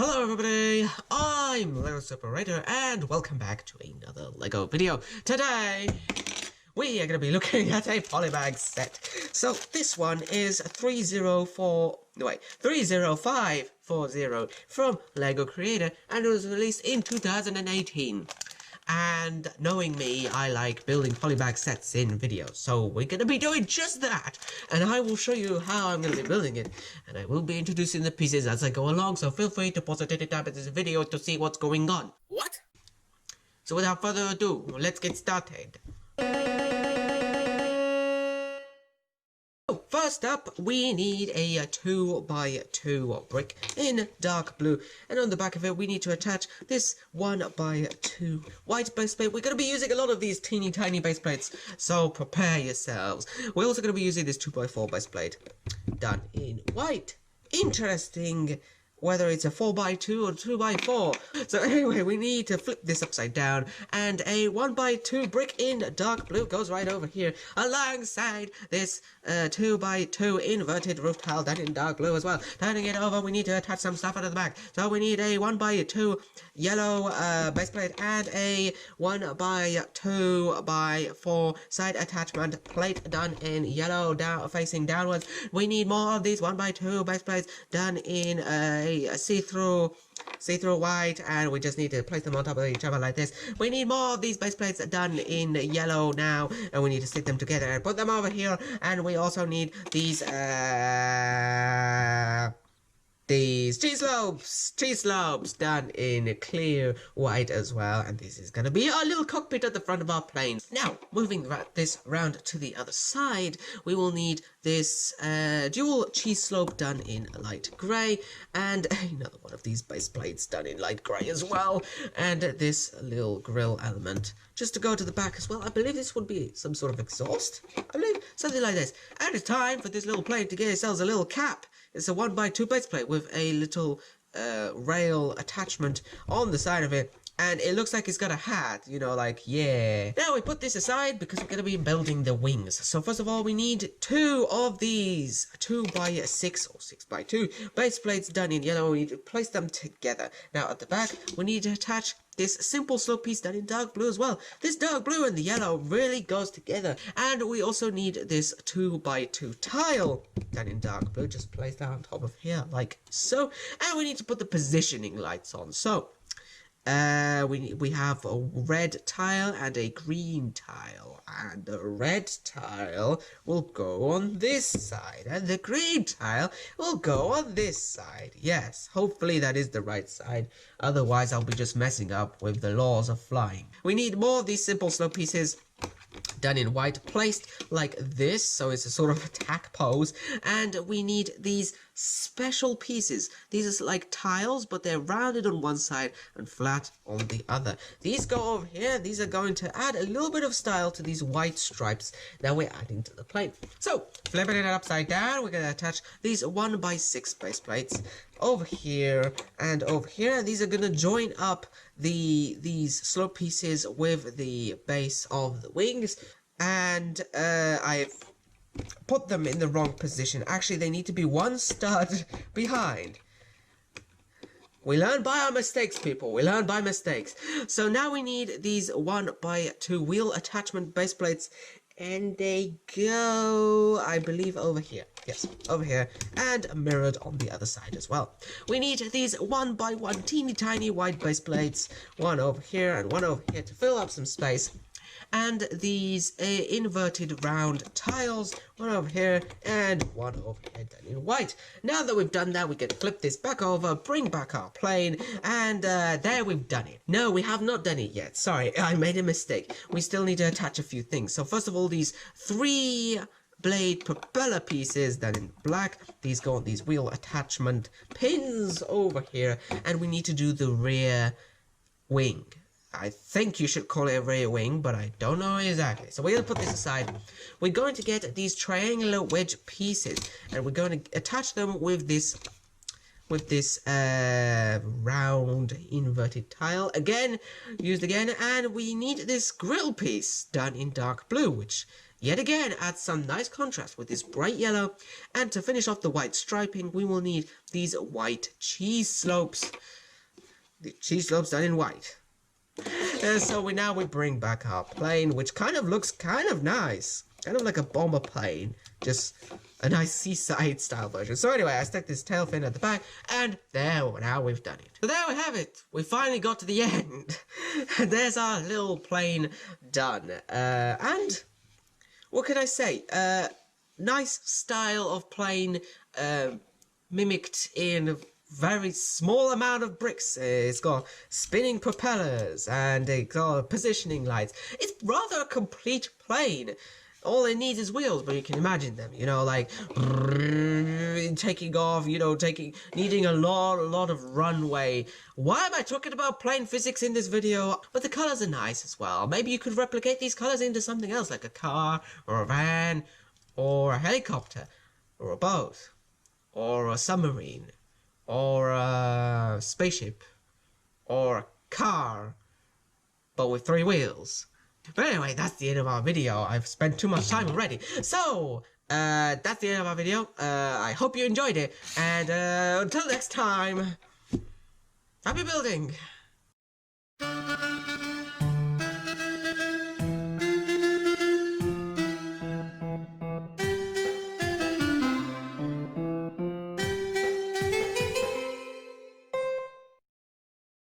Hello everybody, I'm Separator and welcome back to another LEGO video. Today, we are going to be looking at a Polybag set. So this one is 30540 from LEGO Creator and it was released in 2018. And knowing me, I like building polybag sets in videos, so we're going to be doing just that, and I will show you how I'm going to be building it, and I will be introducing the pieces as I go along, so feel free to pause at any time in this video to see what's going on. What? So without further ado, let's get started. First up, we need a 2x2 brick in dark blue, and on the back of it we need to attach this 1x2 white base plate. We're going to be using a lot of these teeny tiny base plates, so prepare yourselves. We're also going to be using this 2x4 base plate done in white. Interesting whether it's a 4x2 or 2x4. So anyway, we need to flip this upside down, and a 1x2 brick in dark blue goes right over here alongside this 2x2 inverted roof tile done in dark blue as well. Turning it over, we need to attach some stuff out of the back. So we need a 1x2 yellow base plate and a 1x2x4 side attachment plate done in yellow facing downwards. We need more of these 1x2 base plates done in a see-through white, and we just need to place them on top of each other like this. We need more of these base plates done in yellow now, and we need to stick them together and put them over here. And we also need these cheese slopes done in clear white as well, and this is going to be our little cockpit at the front of our plane. Now, moving this round to the other side, we will need this dual cheese slope done in light grey, and another one of these base plates done in light grey as well, and this little grill element just to go to the back as well. I believe this would be some sort of exhaust, I believe, something like this. And it's time for this little plane to get ourselves a little cap. It's a 1x2 base plate with a little rail attachment on the side of it, and it looks like it's got a hat, you know, like, yeah. Now we put this aside because we're going to be building the wings. So first of all, we need 2 of these 2x6 or 6x2 base plates done in yellow. We need to place them together. Now at the back, we need to attach this simple slope piece done in dark blue as well. This dark blue and the yellow really goes together. And we also need this 2x2 tile done in dark blue, just placed that on top of here like so. And we need to put the positioning lights on. So we have a red tile and a green tile, and the red tile will go on this side and the green tile will go on this side. Yes, hopefully that is the right side, otherwise I'll be just messing up with the laws of flying. We need more of these simple slope pieces done in white, placed like this, so it's a sort of attack pose. And we need these special pieces. These are like tiles, but they're rounded on one side and flat on the other. These go over here. These are going to add a little bit of style to these white stripes that we're adding to the plane. So flipping it upside down, we're going to attach these 1x6 base plates over here and over here, and these are going to join up these slope pieces with the base of the wings. And I've put them in the wrong position. Actually, they need to be one stud behind. We learn by our mistakes, people. We learn by mistakes. So now we need these 1x2 wheel attachment base plates, and they go, I believe, over here. Yes, over here, and mirrored on the other side as well. We need these 1x1 teeny tiny white base plates, one over here and one over here to fill up some space. And these inverted round tiles, one over here and one over here done in white. Now that we've done that, we can flip this back over, bring back our plane, and there we've done it. No, we have not done it yet. Sorry, I made a mistake. We still need to attach a few things. So first of all, these 3 blade propeller pieces done in black. These go on these wheel attachment pins over here, and we need to do the rear wing. I think you should call it a rear wing, but I don't know exactly. So we're going to put this aside. We're going to get these triangular wedge pieces, and we're going to attach them with this round inverted tile used again, and we need this grill piece done in dark blue, which yet again adds some nice contrast with this bright yellow. And to finish off the white striping, we will need these white cheese slopes the cheese slopes done in white. So we bring back our plane, which kind of looks kind of nice. Kind of like a bomber plane. Just a nice seaside style version. So anyway, I stuck this tail fin at the back, and now we've done it. So there we have it. We finally got to the end. And there's our little plane done. And what can I say? Nice style of plane, mimicked in a very small amount of bricks. It's got spinning propellers and it's got positioning lights. It's rather a complete plane. All it needs is wheels, but you can imagine them, you know, like taking off, you know, needing a lot of runway. Why am I talking about plane physics in this video? But the colors are nice as well. Maybe you could replicate these colors into something else, like a car or a van or a helicopter or a boat or a submarine or a spaceship or a car, but with 3 wheels. But anyway, that's the end of our video. I've spent too much time already. So, that's the end of our video. I hope you enjoyed it. And until next time, happy building!